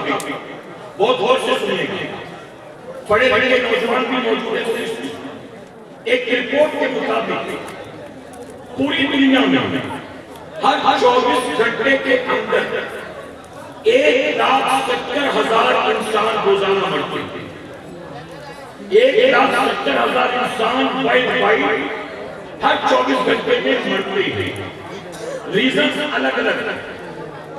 مطابق بہت غور سے سنیے گا، پڑھے لکھے نوجوان بھی موجود ہیں، ایک رپورٹ کے مطابق پوری دنیا میں ہر 24 گھنٹے کے اندر 1,70,000 انسان روزانہ مرتے ہیں۔ 1,70,000 انسان وائڈ ہر 24 گھنٹے میں مرتے ہیں۔ ریزنز الگ الگ،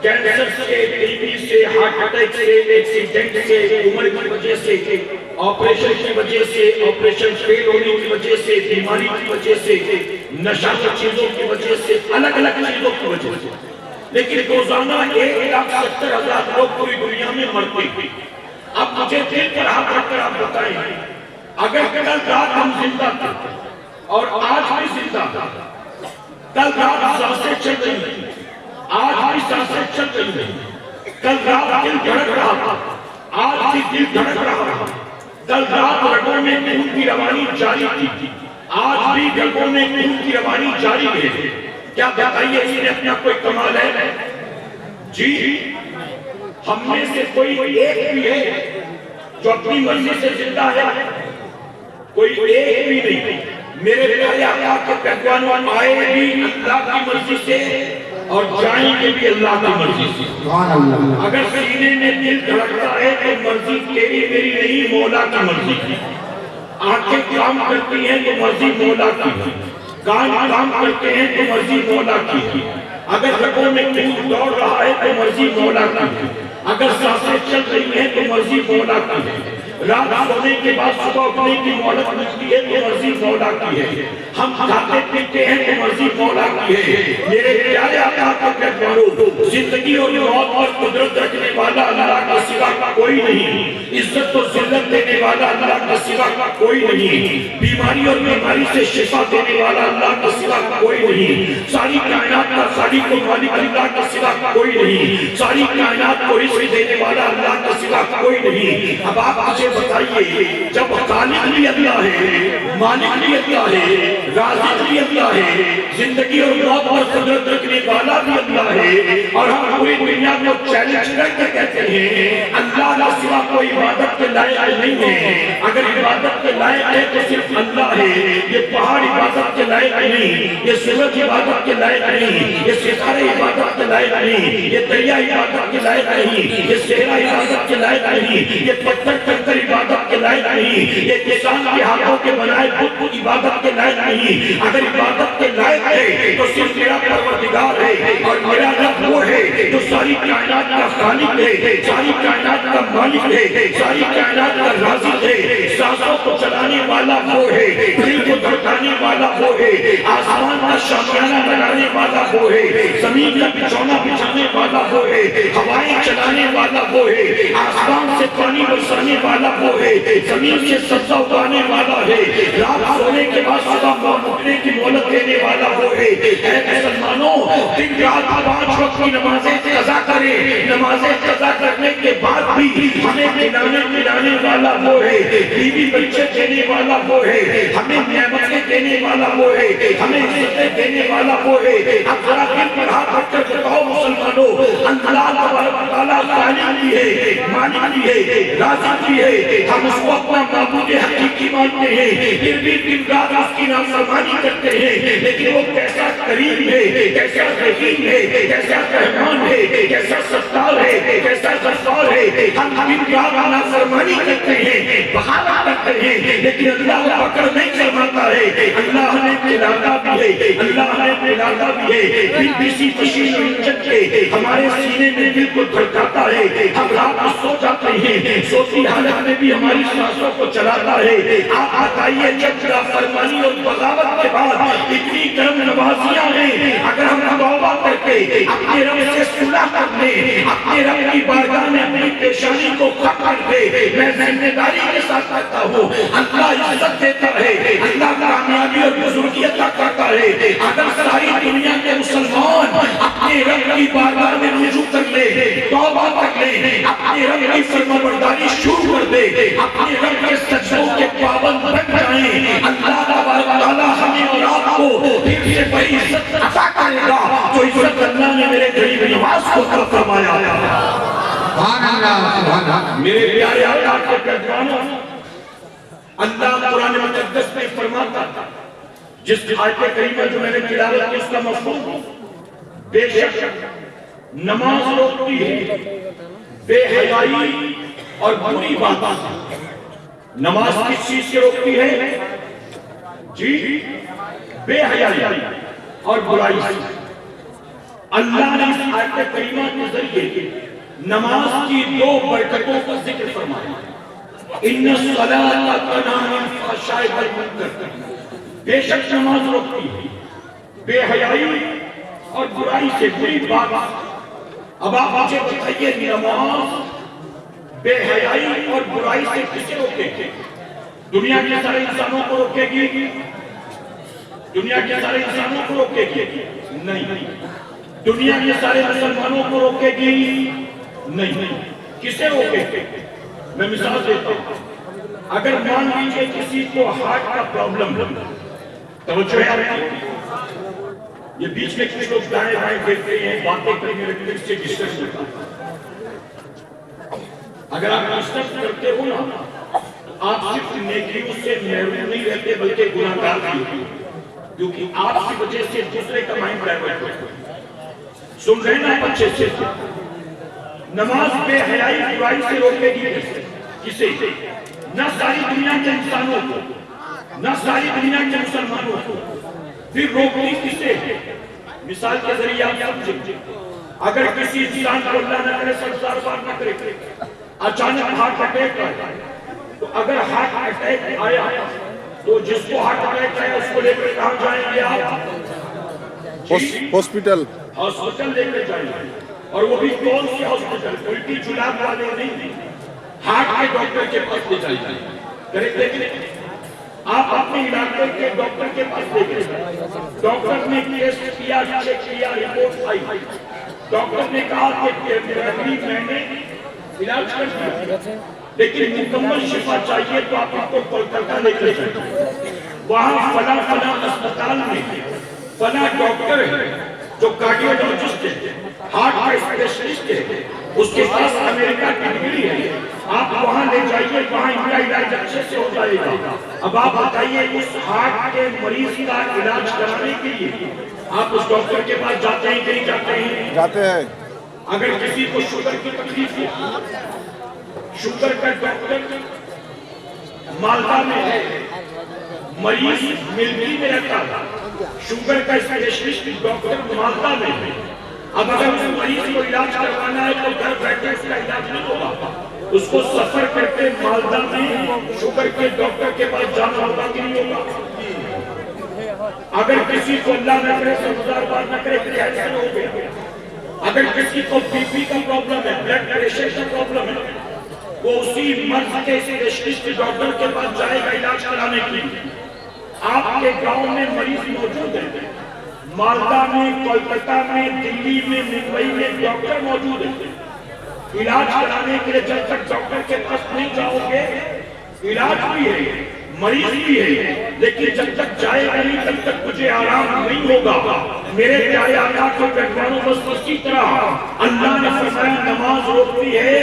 کینسر سے، ٹی بی سے، ہارٹ اٹیک سے، ایکسیڈنٹ سے، عمر کی وجہ سے، آپریشن کی وجہ سے، آپریشن فیل ہونے کی وجہ سے، بیماری کی وجہ سے، نشہ کی چیزوں کی وجہ سے، الگ الگ چیزوں کی وجہ سے، لیکن روزانہ 1,70,000 لوگ پوری دنیا میں مرتے ہیں۔ اب مجھے دل پر ہاتھ رکھ کر آپ بتائیں، اگر کل رات ہم زندہ تھے اور آج بھی زندہ تھا، کل رات سانسیں چل رہی ہیں، آج بھی سانسیں چل رہی ہیں، کل رات دل دھڑک رہا تھا، آج بھی دل دھڑک رہا تھا، کل رات رگوں میں خون کی روانی جاری تھی، آج بھی رگوں میں خون کی روانی جاری ہے۔ کیا بتائیے اس میں اپنا کوئی کمال ہے؟ جی، ہم میں سے کوئی ایک بھی ہے جو اپنی مرضی سے زندہ ہے؟ کوئی ایک بھی نہیں۔ میرے پیارے آقا کے پیغمبر آئے بھی اللہ کی مرضی سے اور جائیں گے بھی اللہ کی مرضی سے۔ اگر سینے میں دل دھڑکتا ہے تو مرضی تیری میری نہیں، مولا کی مرضی کی۔ آنکھیں کام کرتی ہیں تو مرضی مولا کی ہے، کان کام کرتے ہیں تو مرضی مولا کی ہے، اگر رگوں میں خون دوڑ رہا ہے تو مرضی مولا کی ہے، اگر سانسیں چل رہی ہیں تو مرضی مولا کی ہے، رات سونے کے بعد صبح اٹھنے کی مہلت ملتی ہے تو مرضی مولا کی ہے، ہم کھاتے پیتے ہیں تو مرضی مولا کی ہے۔ میرے پیارے آقا کا پیغمبروں، زندگی اور موت پر قدرت رکھنے والا اللہ کا سوا کوئی نہیں، عزت و ذلت دینے والا اللہ کا سوا کوئی نہیں، بیماری اور بیماری سے شفا دینے والا اللہ کا سوا کوئی نہیں، ساری کائنات کا خالق و مالک اللہ کا سوا کوئی نہیں، ساری کائنات کو رزق دینے والا اللہ کا سوا کوئی نہیں۔ اب آپ مجھے بتائیے، جب خالق بھی اللہ ہے، مالک بھی اللہ ہے، رازق بھی اللہ ہے، زندگی اور موت پر قدرت رکھنے والا بھی اللہ ہے، اور ہم پوری دنیا کو چیلنج کر کے کہتے ہیں اللہ کا سوا کوئی عبادت کے لائق نہیں ہے، اگر عبادت کے لائق ہے تو صرف اللہ ہے، یہ پہاڑ عبادت کے لائق نہیں، یہ سورج عبادت کے لائق نہیں، یہ ستارے عبادت کے لائق نہیں، یہ دریا عبادت کے لائق نہیں، یہ صحرا عبادت کے لائق نہیں، یہ پتھر پتھر عبادت کے لائق نہیں، یہ کسان کے ہاتھوں کے بنائے بت عبادت کے لائق نہیں۔ اگر عبادت کے لائق ہے تو صرف میرا پروردگار ہے، اور میرا رب وہ ہے جو ساری کائنات کا خالق ہے، ساری کائنات کا مالک ہے، ساری کائنات کا رازق ہے، سانسوں کو چلانے والا وہ ہے، دل کو دھڑکانے والا وہ ہے، آسمان کا شامیانہ بنانے والا وہ ہے، زمین کا بچھونا بچھانے والا وہ ہے، ہوائیں چلانے والا وہ ہے، آسمان سے پانی برسانے والا وہ ہے، زمین سے سبزہ اگانے والا ہے، رات سونے کے بعد صبح اٹھنے کی مہلت دینے والا وہ ہے۔ اے مسلمانوں، دن رات 5 وقت کی نمازیں قضا کریں، نمازیں قضا کرنے کے بعد بھی ہمیں کھلانے والا وہ ہے، بیوی بچے دینے والا وہ ہے، ہمیں نعمتیں دینے والا وہ ہے، ہمیں عزتیں دینے والا وہ ہے۔ اب ذرا دل پر ہاتھ رکھ کر بتاؤ مسلمانوں، اللہ تبارک و تعالیٰ خالق بھی ہے، مالک بھی ہے، رازق بھی ہے، ہم اس کو اپنا معبود حقیقی مانتے ہیں، پھر بھی دن رات اس کی نافرمانی کرتے ہیں، لیکن وہ کیسا کریم ہے، کیسا رحیم ہے، کیسا رحمان ہے، کیسا ستار ہے، کیسا غفار ہے۔ ہم دن رات نافرمانی کرتے ہیں، بغاوت کرتے ہیں، لیکن اللہ پکڑ نہیں فرماتا ہے۔ اللہ نے پلاتا بھی ہے، اللہ نے پلاتا بھی ہے، پھر بھی اسی خوشی و عزت کے ہمارے سینے میں دل کو دھڑکاتا ہے۔ ہم رات کو سو جاتے ہیں، سوتی حالت میں بھی ہماری سانسوں کو چلاتا ہے۔ آپ بتائیے، جب نافرمانی اور بغاوت کے بعد اتنی کرم نوازیاں ہیں، اگر ہم توبہ کر کے اپنے رب سے صلح کر لیں، اپنے رب کی بارگاہ میں اپنی پیشانی کو خط کر دے، میں ذمہ داری کے ساتھ کہتا ہوں، اللہ عزت دیتا ہے، اللہ کامیابی اور بزرگی عطا کرتا ہے۔ اگر ساری دنیا کے مسلمان اپنے رب کی بارگاہ میں رجوع کر لے، توبہ کر لے، اپنے رب کی فرمانبرداری شروع کر دے، اپنے رب کے سجدوں کے پابند بن جائیں، اللہ تبارک و تعالیٰ ہمیں اور آپ کو پھر سے بڑی عزت عطا کرے گا، جو عزت اللہ نے میرے غریب نواز کو عطا فرمایا ہے۔ اللہ میرے پیارے آقا کے پیغاموں اللہ قرآن مقدس میں فرماتا تھا جس آیت کریمہ جو میں نے تلاوت کی اس کا مفہوم بے شک نماز روکتی ہے بے حیائی اور بری باتیں نماز کس چیز سے روکتی ہے جی بے حیائی اور برائی سے اللہ نے اس آیت کریمہ کے ذریعے نماز کی دو برکتوں کا ذکر فرمایا ان الصلاۃ تنہی عن الفحشاء والمنکر بے شک نماز روکتی ہے بے حیائی اور برائی سے بری بات اب آپ مجھے بتائیے نماز بے حیائی اور برائی سے کسے روکے گی دنیا کے سارے انسانوں کو روکے گی دنیا کے سارے انسانوں کو روکے گی نہیں دنیا کے سارے مسلمانوں کو روکے گی نہیں کسے روکے گی میں مثال دیتا ہوں اگر مان لیجئے کسی کو ہارٹ کا پرابلم توجہ ہے یہ بیچ میں کچھ لوگ دائیں بائیں دیکھتے ہیں باتیں کرنے لگتے سے ڈسکس ہوتا اگر آپ ڈسکس کرتے ہو نا آپ صرف نیکیوں سے محروم نہیں رہتے بلکہ گناہگار بھی ہوتے کیونکہ آپ کی وجہ سے دوسرے کا مائنڈ ڈائیورٹ ہوتا ہے سن رہے نا اچھے سے نماز بے حیائی برائی سے روکے گی کسے نہ ساری دنیا کے انسانوں کو نہ ساری دنیا کے مسلمانوں کو پھر روکتی کسے مثال کے ذریعے آپ سمجھیں اگر کسی انسان کو اللہ نہ کرے سنسار بار نہ کرے اچانک ہارٹ اٹیک آیا تو اگر ہارٹ اٹیک آیا تو جس کو ہارٹ اٹیک آیا اس کو لے کر کہاں جائیں گے آپ ہاسپٹل لے کر جائیں گے اور وہ بھی کون سی ہاسپٹل الٹی جلاب والے نہیں ہارٹ کے ڈاکٹر کے پاس لے جائیں گے آپ اپنے علاقے کے ڈاکٹر کے پاس لے گئے ڈاکٹر نے ٹیسٹ کیا چیک کیا رپورٹ آئی ڈاکٹر نے کہا کہ میں نے علاج کر دیا لیکن مکمل شفا چاہیے تو آپ کو کولکتہ لے کر جائیں وہاں فلاں اسپتال میں فلاں ڈاکٹر ہے جو کارڈیولوجسٹ ہے ہارٹ کا اسپیشلسٹ ہے اس کے پاس امریکہ کی ڈگری ہے آپ وہاں لے جائیے وہاں ان کا علاج اچھے سے ہو جائے گا اب آپ بتائیے اس ہارٹ کے مریض کا علاج کرانے کے لیے آپ اس ڈاکٹر کے پاس جاتے ہیں کہ نہیں جاتے ہیں اگر کسی کو شوگر کی تکلیف ہے شوگر کا ڈاکٹر مالدہ میں ہے مریض ملکی میں رہتا تھا شوگر کا اسپیشلسٹ ڈاکٹر مالدہ میں ہے اب اگر اس مریض کو علاج کروانا ہے تو گھر بیٹھے اس کا علاج نہیں ہوگا اس کو سفر کرتے مالدہ میں شوگر کے ڈاکٹر کے پاس جانا ہوگا کہ نہیں ہوگا اگر کسی کو اللہ نہ کرے 1000 بار نہ کرے کینسر ہو گیا اگر کسی کو بی پی کا پرابلم ہے بلڈ پریشر کا پرابلم ہے وہ اسی مرض کے اسپیشلسٹ ڈاکٹر کے پاس جائے گا علاج کرانے کے لیے آپ کے گاؤں میں مریض موجود ہیں مالدہ میں کولکتہ میں دلی میں ممبئی میں ڈاکٹر موجود ہیں علاج کرانے کے لیے جب تک ڈاکٹر کے پاس نہیں جاؤ گے علاج بھی ہے مریض بھی ہے لیکن جب تک جائے گا نہیں تب تک مجھے آرام نہیں ہوگا میرے پیارے آقا کو پیغاموں بس اسی طرح اللہ نے فرمایا نماز روکتی ہے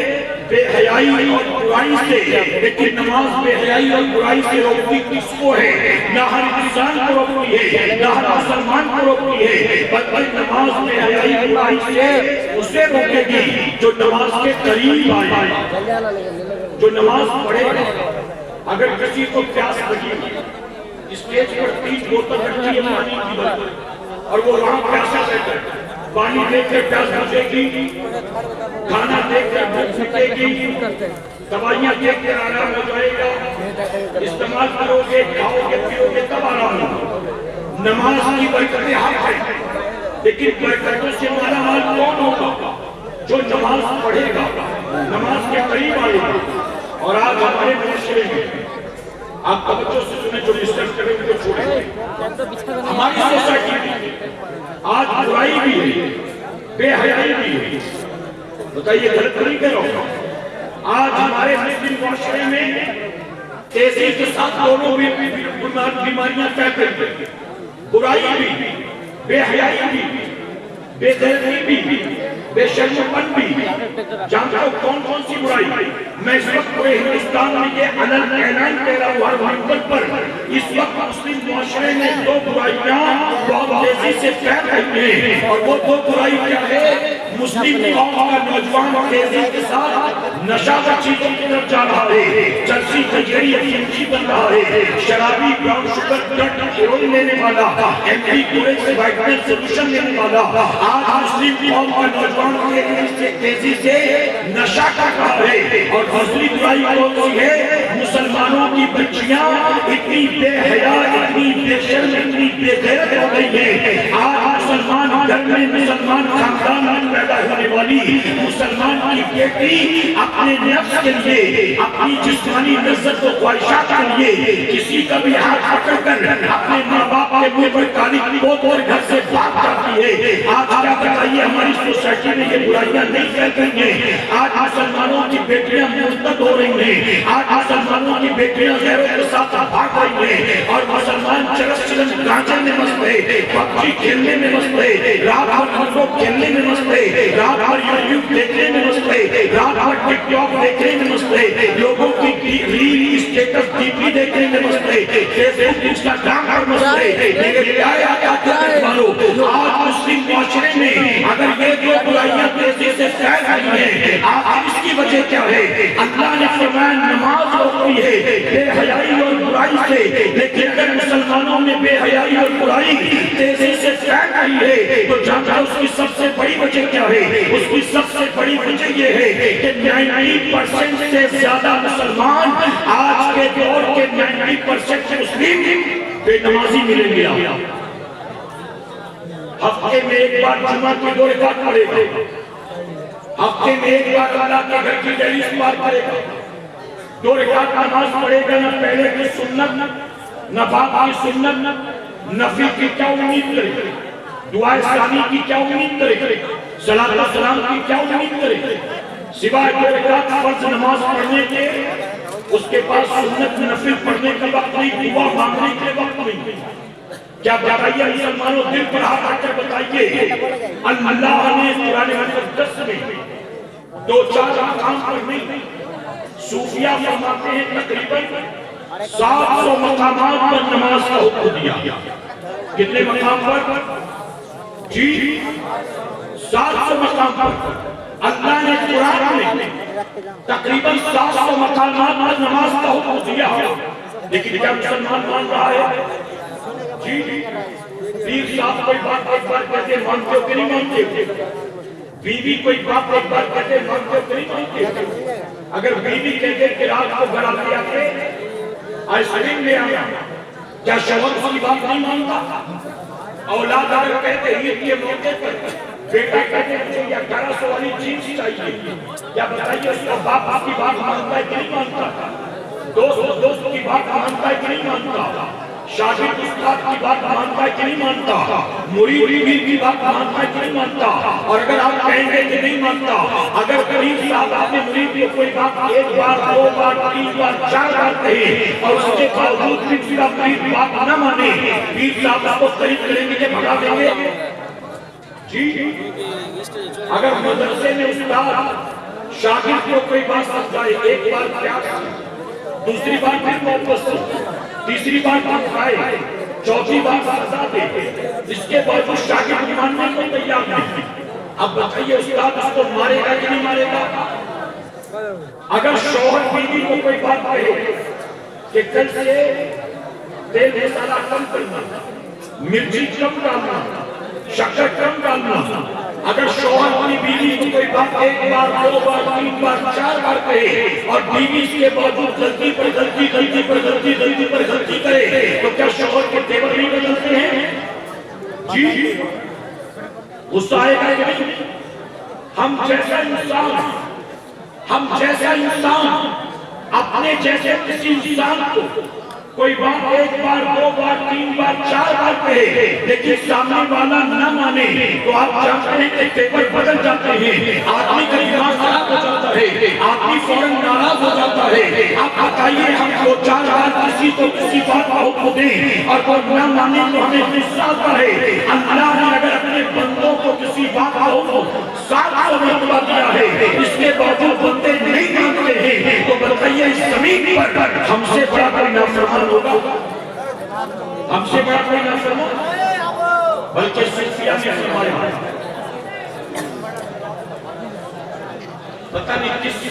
بے حیائی اور برائی سے لیکن نماز بے حیائی اور برائی سے روکتی کس کو ہے نہ ہر انسان کو روکتی ہے نہ ہر مسلمان کو روکتی ہے بلکہ نماز بے حیائی اور برائی سے اسے روکے گی جو نماز کے قریب آئے جو نماز پڑھے گا اگر کسی کو پیاس لگی اسٹیج پر 3 بوتل رکھی ہے پانی کی بوتل اور وہ وہاں پیاسا رہتا ہے پانی دیکھ کر پیاس بجھے گی کھانا دیکھ کر بھوک مٹے گی دوائیاں دیکھ کر آرام ہو جائے گا استعمال کرو گے کھاؤ گے پیو گے تب آرام ہوگا نماز کی برکتیں حق ہے لیکن برکتوں سے مالا مال کون ہوگا جو نماز پڑھے گا نماز کے قریب آئے گا اور آج ہمارے معاشرے میں آپ توجہ سے سنیں جو ڈسکس کریں ان کو چھوڑیں ہماری سوسائٹی میں آج برائی بھی ہے بے حیائی بھی ہے بتائیے غلط نہیں کہہ رہا ہوں آج ہمارے مسلم معاشرے میں تیزی کے ساتھ دونوں بھی بیماریاں پھیل رہی ہیں برائی بھی بے حیائی بھی بے غیرتی بھی بے شرمپن بھی. جانتا ہوں کون کون سی برائی. میں اس وقت پورے ہندوستان میں یہ اعلان کہہ رہا ہوں ہر منبر پر. اس وقت مسلم معاشرے میں دو برائیاں بہت تیزی سے پھیل رہی ہیں، اور وہ دو برائی کیا ہے؟ مسلم قوم کا نوجوان تیزی کے ساتھ نشہ کی چیزوں کی طرف جا رہا ہے، چرسی کجری افیمچی بن رہا ہے، شرابی براؤن شوگر ڈرگ ہیروئن لینے والا، ایم پی کوڑے سے وائٹنر سولوشن لینے والا. آج مسلم قوم کا نوجوان تیزی سے نشہ کر رہا ہے. اور دوسری برائی کون سی ہے؟ مسلمانوں کی بچیاں اتنی بے حیا، اتنی بے شرم، اتنی بے غیرت ہو گئی ہیں. آج مسلمان گھر میں، مسلمان خاندان میں پیدا ہونے والی مسلمان کی بیٹی اپنے نفس کے لیے، اپنی جسمانی لذت و خواہشات کے لیے کسی کا بھی ہاتھ پکڑ کر اپنے ماں باپ کے منہ پر کالی پوت اور گھر سے بھاگ جاتی ہے. آج کیا بتائیے ہماری سوسائٹی میں یہ برائیاں نہیں پھیل رہی ہیں؟ آج مسلمانوں کی بیٹیاں مرتد ہو رہی ہیں، آج مسلمانوں کی بیٹیاں غیروں کے ساتھ بھاگ رہی ہیں، اور مسلمان چرس چرس گانجے میں مست ہے، پبجی کھیلنے میں مست ہے، رات بھر لوڈو کھیلنے میں مست ہے، رات بھر یوٹیوب دیکھنے میں مست ہے، رات بھر ٹک ٹاک دیکھنے میں مست ہے، لوگوں کی ریل اسٹیٹس ڈی پی دیکھنے میں مست ہے، فیس بک انسٹاگرام پر مست ہے. لیکن کیا آج مسلم معاشرے میں اگر یہ دو برائیاں تیزی سے پھیل رہی ہیں، آج اس کی وجہ کیا ہے؟ اللہ نے فرمایا نماز روکی ہے بے حیائی اور برائی سے. لیکن اگر مسلمانوں میں بے حیائی اور برائی تیزی سے پھیل رہی ہے تو جانتا اس کی سب سے بڑی وجہ کیا ہے؟ اس کی سب سے بڑی وجہ یہ ہے کہ 90% سے زیادہ مسلمان، آج کے دور کے 90% مسلم بے نمازی ملیں گے. ہفتے میں ایک بار جمعہ کی 2 رکعت پڑھے گا، ہفتے میں ایک بار اللہ کے گھر کی دہلیز پار کرے گا، 2 رکعت نماز پڑھے گا. نہ پہلے کی سنت، نہ بعد کی سنت، نفل کی کیا امید کرے، دعائے ثانی کی کیا امید کرے، صلاۃ و سلام کی کیا امید کرے، سوائے 2 رکعت فرض نماز پڑھنے کے اس کے پاس سنت نفل پڑھنے کا وقت نہیں، دعا مانگنے کے وقت نہیں. کیا بتائیے مسلمانوں، دل پر ہاتھ رکھ کر بتائیے، اللہ نے قرآن مقدس میں 2-4 مقام پر نہیں، صوفیہ فرماتے ہیں تقریباً 700 مقامات پر نماز کا حکم دیا. کتنے مقام پر؟ جی 700 مقام پر اللہ نے قرآن میں تقریباً 700 مقامات پر نماز کا حکم دیا. لیکن کیا مسلمان مان رہا ہے؟ جی پیر صاحب کوئی بات ایک بار کہتے مانتے ہو کہ نہیں مانتے؟ بیوی کوئی بات ایک بار کہتے مانتے ہو کہ نہیں مانتے؟ اگر بیوی کہتے کہ رات کو گھر آتے آتے آئس کریم لے آیا، کیا شوہر کی بات نہیں مانتا؟ اولاد اگر کہتے عید کے موقع پر بیٹا کہتے مجھے یہ 1100 والی جینس چاہیے، کیا بتائیے اس کا باپ آپ کی بات مانتا ہے کہ نہیں مانتا؟ دوست کی بات مانتا ہے کہ نہیں مانتا؟ شاگرد استاد کی بات مانتا ہے کہ نہیں مانتا؟ مرید کی بات مانتا ہے کہ نہیں مانتا؟ اور اگر آپ کہیں گے کہ نہیں مانتا، اگر قریب صاحب آپ نے مرید کی کوئی بات 1 بار 2 بار 3 بار 4 بار کہی اور اس کے باوجود بھی پھر آپ مرید بات نہ مانے، پیر صاحب آپ کو قریب کریں گے کہ بھگا دیں گے؟ جی اگر مدرسے میں استاد شاگرد کو کوئی بات سمجھائے 1 بار کیا دوسری بار پھر واپس، تیسری بار کھائے، چوتھی بار سزا دے، اس کے بعد وہ شاگرد ماننے کو تیار نہیں. اب بتائیے استاد اس کو مارے گا کہ نہیں مارے گا؟ اگر شوہر بیوی کو کوئی بات کہے کہ کل سے تیل مسالہ کم کرنا، مرچی کم ڈالنا، شکر کم ڈالنا، اگر شوہر اپنی بیوی کو کوئی بات 1 بار 2 بار 3 بار 4 بار کہے اور بیوی اس کے باوجود غلطی پر غلطی غلطی پر غلطی غلطی پر غلطی کرے تو کیا شوہر کے تیور نہیں بدلتے ہیں؟ جی غصہ آئے گا کہ نہیں؟ ہم جیسا انسان اپنے جیسے کسی انسان کو کوئی بات 1 بار 2 بار 3 بار 4 بار کہے لیکن سامنے والا نہ مانے تو آپ جانتے ہیں کہ تیور بدل جاتے ہیں، آدمی کا دماغ خراب ہو جاتا ہے، آدمی فوراً ناراض ہو جاتا ہے. آپ بتائیے ہم 2-4 بار کسی کو کسی بات کا حکم دیں اور وہ نہ مانے تو ہمیں غصہ آتا ہے. اللہ نے اگر اپنے بندوں کو کسی کسی بات کو 700 مرتبہ دیا ہے، اس کے باوجود بندے نہیں مانتے ہیں، تو بتائیے اس زمین پر ہم سے بڑا کوئی نافرمان ہوگا؟ ہم سے بڑا کوئی نافرمان؟ بلکہ صوفیہ نے فرمایا، پتہ نہیں کس